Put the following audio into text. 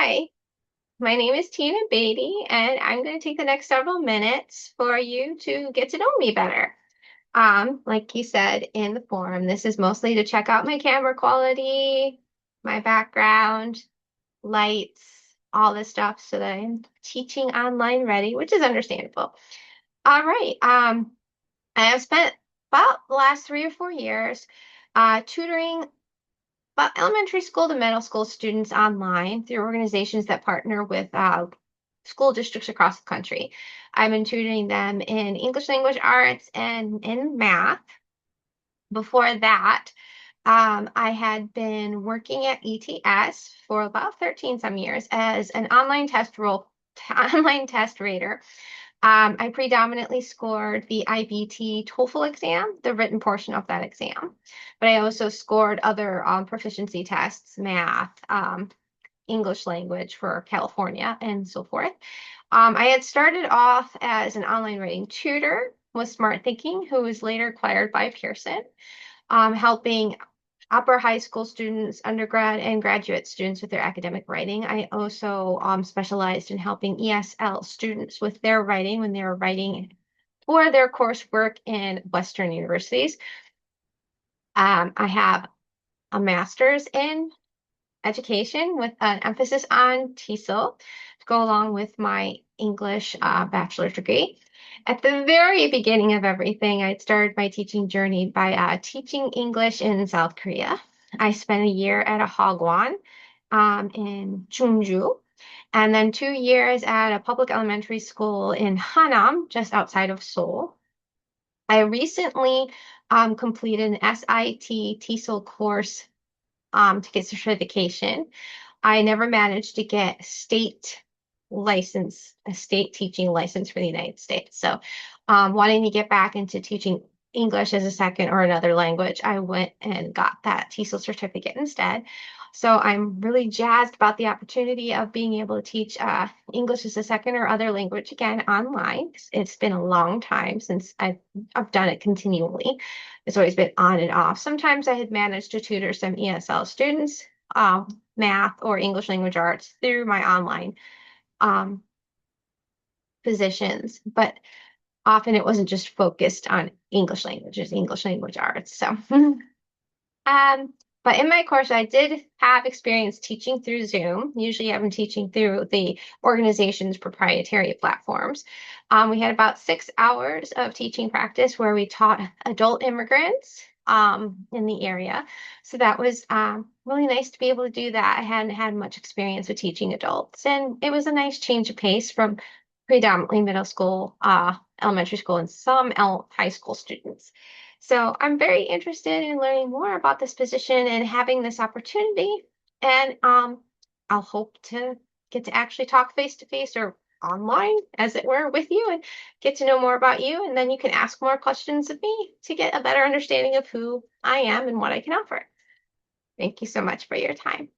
Hi, my name is Tina Beatty, and I'm going to take the next several minutes for you to get to know me better. Like you said in the forum, this is mostly to check out my camera quality, my background, lights, all this stuff, so that I'm teaching online ready, which is understandable. All right. I have spent about the last 3 or 4 years tutoring but elementary school to middle school students online through organizations that partner with school districts across the country. I've been tutoring them in English language arts and in math. Before that, I had been working at ETS for about 13 some years as an online test rater. I predominantly scored the IBT TOEFL exam, the written portion of that exam, but I also scored other proficiency tests, math, English language for California, and so forth. I had started off as an online writing tutor with Smart Thinking, who was later acquired by Pearson, helping upper high school students, undergrad and graduate students with their academic writing. I also specialized in helping ESL students with their writing when they were writing for their coursework in Western universities. I have a master's in education with an emphasis on TESOL to go along with my English bachelor's degree. At the very beginning of everything, I started my teaching journey by teaching English in South Korea. I spent a year at a hagwon in Chungju, and then 2 years at a public elementary school in Hanam, just outside of Seoul. I recently completed an SIT TESOL course to get certification. I never managed to get a state teaching license for the United States. So, wanting to get back into teaching English as a second or another language, I went and got that TESOL certificate instead. So I'm really jazzed about the opportunity of being able to teach English as a second or other language again online. It's been a long time since I've done it continually. It's always been on and off. Sometimes I had managed to tutor some ESL students, math or English language arts through my online um, positions, but often it wasn't just focused on English languages, English language arts. So, but in my course, I did have experience teaching through Zoom. Usually, I've been teaching through the organization's proprietary platforms. We had about 6 hours of teaching practice where we taught adult immigrants in the area. So that was really nice to be able to do that. I hadn't had much experience with teaching adults, and it was a nice change of pace from predominantly middle school, elementary school, and some high school students. So I'm very interested in learning more about this position and having this opportunity. And I'll hope to get to actually talk face to face or online, as it were, with you and get to know more about you. And then you can ask more questions of me to get a better understanding of who I am and what I can offer. Thank you so much for your time.